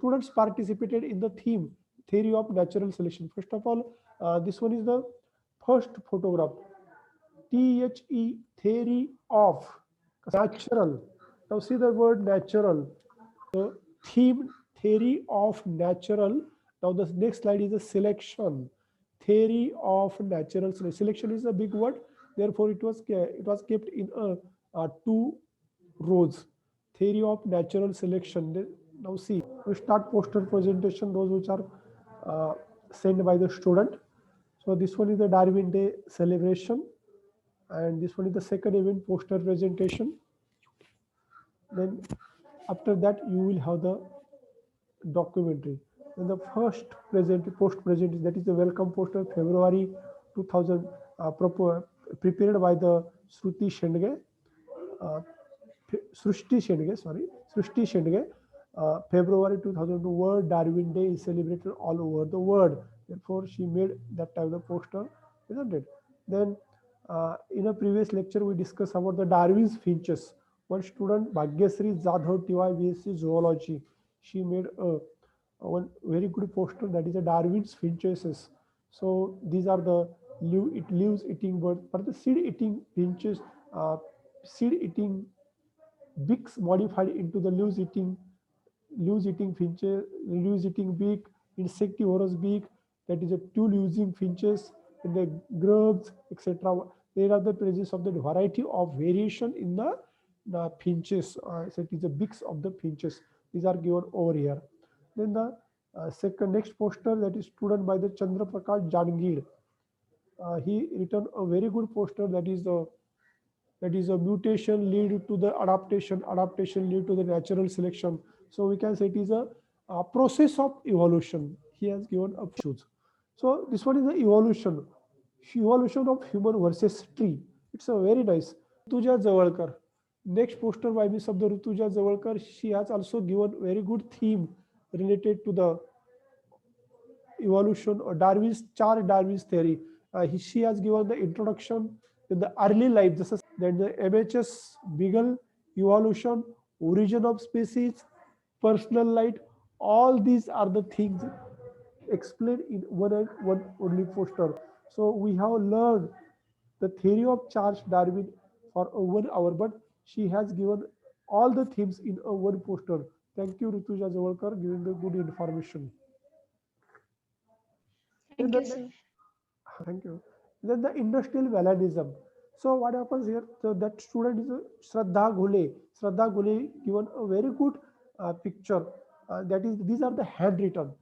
students participated in the theme theory of natural selection. First of all, this one is the first photograph. THE theory of natural. Now see the word natural. The theme theory of natural. Now the next slide is the selection. Theory of natural selection. Selection is a big word. Therefore, it was kept in two rows. Theory of natural selection. Now see, we start poster presentation. Those which are sent by the student. So this one is the Darwin Day celebration, and this one is the second event poster presentation. Then after that you will have the documentary. Then the first post present, that is the welcome poster, February 2000, prepared by the Shruti Shendge, Srushti Shendge. February 2002, World Darwin Day is celebrated all over the world. Therefore, she made that type of poster, isn't it? Then, in a previous lecture, we discussed about the Darwin's finches. One student, Bhagyasri Jadhav TY BSc Zoology, she made one very good poster, that is a Darwin's finches. So these are the leaves eating birds, but the seed eating finches, seed eating beaks modified into the leaves eating finches, leaves eating beak, insectivorous beak, that is a two using finches in the grubs, etc. There are the presence of the variety of variation in the finches. So it is the beaks of the finches. These are given over here. Then the next poster, that is student by the Chandra Prakash Jangir. He written a very good poster, that is a mutation lead to the adaptation lead to the natural selection. So we can say it is a process of evolution. He has given a choose. So this one is the evolution of human versus tree. It's a very nice. Rutuja Zawalkar. Next poster by Miss of the Rutuja Zawalkar. She has also given very good theme related to the evolution or Darwin's theory. She has given the introduction in the early life, then the MHS Beagle, evolution, origin of species, personal light. All these are the things explained in one only poster. So we have learned the theory of Charles Darwin for 1 hour, but she has given all the themes in a one poster. Thank you, Rutuja Zawalkar, giving the good information. Thank you, sir. Thank you. Then the industrial Valanism. So what happens here? So that student is Shraddha Ghule. Shraddha Ghule given a very good picture. That is, these are the handwritten.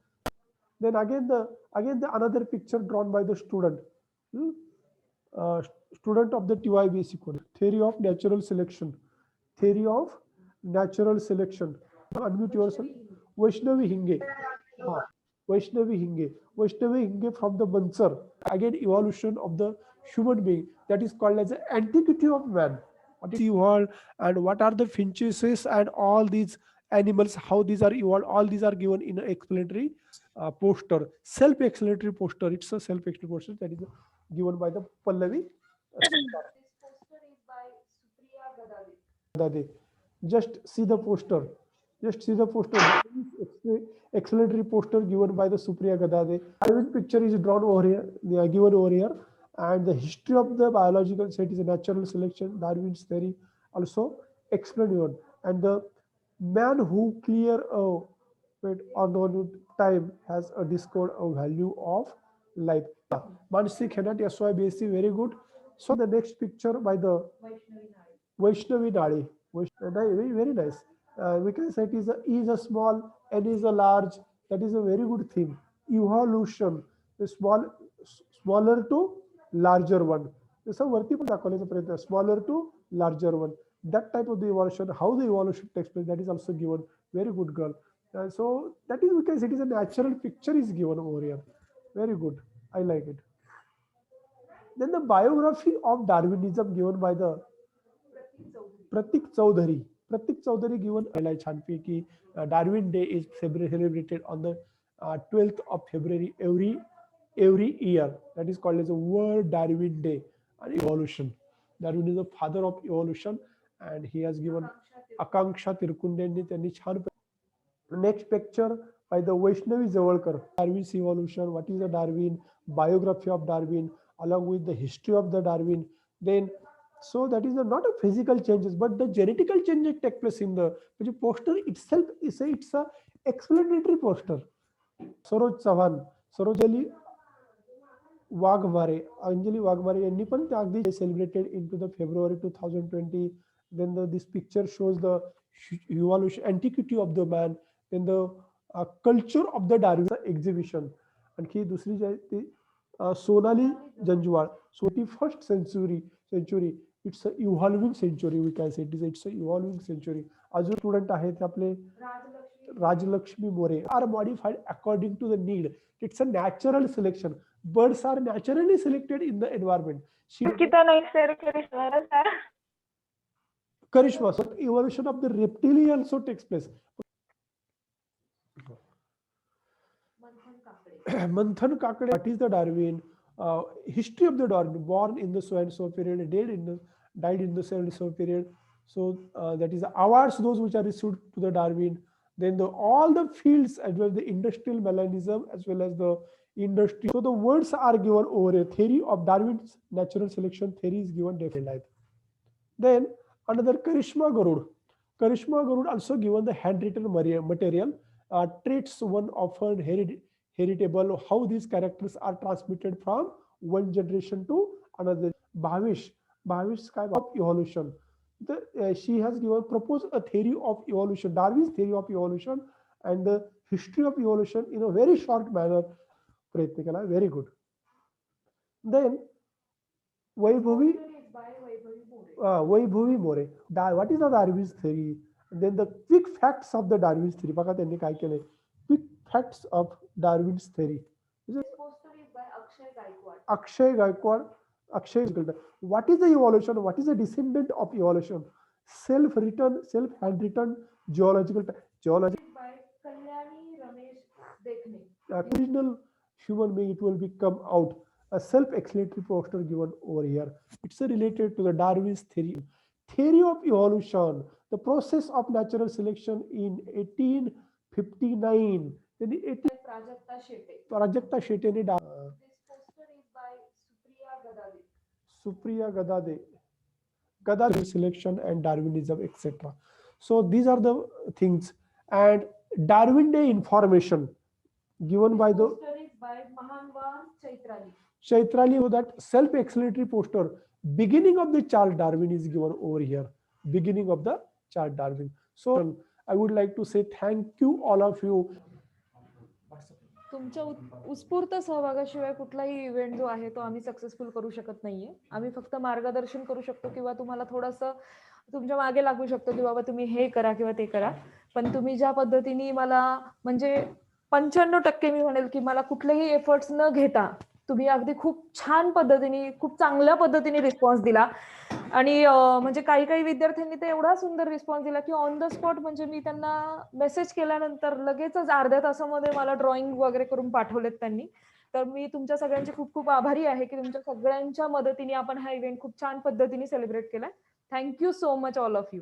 Then again the another picture drawn by the student. Hmm? Uh, Student of the TYBC college. Theory of natural selection. Theory of natural selection. Unmute yourself. Vaishnavi Hinge. Vaishnavi Hinge. Vaishnavi Hinge from the Mansar. Again, evolution of the human being. That is called as the antiquity of man. What is evolved and what are the finches and all these animals, how these are evolved, all these are given in an explanatory poster. Self-explanatory poster. It's a self-explanatory poster that is given by the Pallavi. Dade. Just see the poster. Just see the poster. Explanatory poster given by the Supriya Gadade. Darwin picture is drawn over here, given over here, and the history of the biological set is a natural selection, Darwin's theory, also explained here. And the man who clear on time has discovered a value of life. Mansi Khenat SY BSc, very good. So the next picture by the Vaishnavi Nadi. Very, very nice. We can say it is E is a small, N is a large. That is a very good theme. Evolution, the smaller to larger one. Smaller to larger one. That type of the evolution, how the evolution takes place, that is also given. Very good girl. So that is, we can say it is a natural picture is given over here. Very good. I like it. Then the biography of Darwinism given by the Pratik Chaudhary. Pratik Chaudhary given highlight Chanpi Darwin Day is celebrated on the 12th of February every year. That is called as a World Darwin Day and evolution. Darwin is the father of evolution, and he has given Akanksha Tirkundenni त्यांनी छान Next picture by the Vaishnavi Zawalkar, Darwin's evolution, what is the Darwin, biography of Darwin, along with the history of the Darwin. Then, so that is not a physical changes, but the genetical changes take place in the poster itself is it's a explanatory poster. Saroj Chavan, Sarojali Wagmare, Anjali Wagmare यांनी पण त्या अगदी celebrated into the February 2020. Then this picture shows the evolution, antiquity of the man. Then the culture of the Darwin exhibition. आणखी दुसरी जी आहे ती Sonali जंजवाळ, 21st century it's a evolving century, we can say it's a evolving century. अजून student आहेत आपले Rajlakshmi More, are modified according to the need. It's a natural selection. Birds are naturally selected in the environment. Karishma, so evolution of the reptilian also takes place. Manthan Kakade, what is the Darwin? History of the Darwin, born in the so and so period, died in the so and so period. So that is the awards, those which are received to the Darwin. Then all the fields as well, the industrial melanism as well as the industry. So the words are given over a theory of Darwin's natural selection theory is given definitely. Then another Karishma Garud. Karishma Garud also given the handwritten material, traits one often heritable, how these characters are transmitted from one generation to another. Bhavish kind of evolution. She has proposed a theory of evolution, Darwin's theory of evolution and the history of evolution in a very short manner. Very good. Then Vaibhavi More. What is the Darwin's theory? Then the quick facts of the Darwin's theory. Quick facts of Darwin's theory. This poster is by Akshay Gaikwad. What is the evolution? What is the descendant of evolution? Self-handwritten geological. by Kalyani Ramesh Dekhne. Original human being, it will become out. A self-explanatory poster given over here. It's related to the Darwin's theory. Theory of evolution, the process of natural selection in 1859. Then the Prajakta Shetty. This poster is by Supriya Gadade selection and Darwinism, etc. So these are the things. And Darwin Day information given by the poster is by Mahanvan Chaitrali. So that self-explanatory poster, beginning of the Charles Darwin is given over here. Beginning of the Charles Darwin. So I would like to say thank you all of you. तुमच्या उत्स्फूर्त सहभागाशिवाय कुठलाही event जो आहे तो आम्ही successful करू शकत नाहीये. आम्ही फक्त मार्गदर्शन करू शकतो किंवा तुम्हाला थोडंसं तुमच्या मागे लागू शकतो की बाबा तुम्ही हे करा किंवा ते करा. पण तुम्ही ज्या पद्धतीने मला म्हणजे 95% मी म्हणेल की मला कुठलेही एफर्ट्स न घेता तुम्ही अगदी खूप छान पद्धतीने खूप चांगल्या पद्धतीने रिस्पॉन्स दिला. आणि म्हणजे काही विद्यार्थ्यांनी तर एवढा सुंदर रिस्पॉन्स दिला की ऑन द स्पॉट म्हणजे मी त्यांना मेसेज केल्यानंतर लगेचच अर्ध्या तासामध्ये मला ड्रॉइंग वगैरे करून पाठवलेत त्यांनी. तर मी तुमच्या सगळ्यांची खूप खूप आभारी आहे की तुमच्या सगळ्यांच्या मदतीने आपण हा इव्हेंट खूप छान पद्धतीने सेलिब्रेट केलाय. Thank you so much all of you.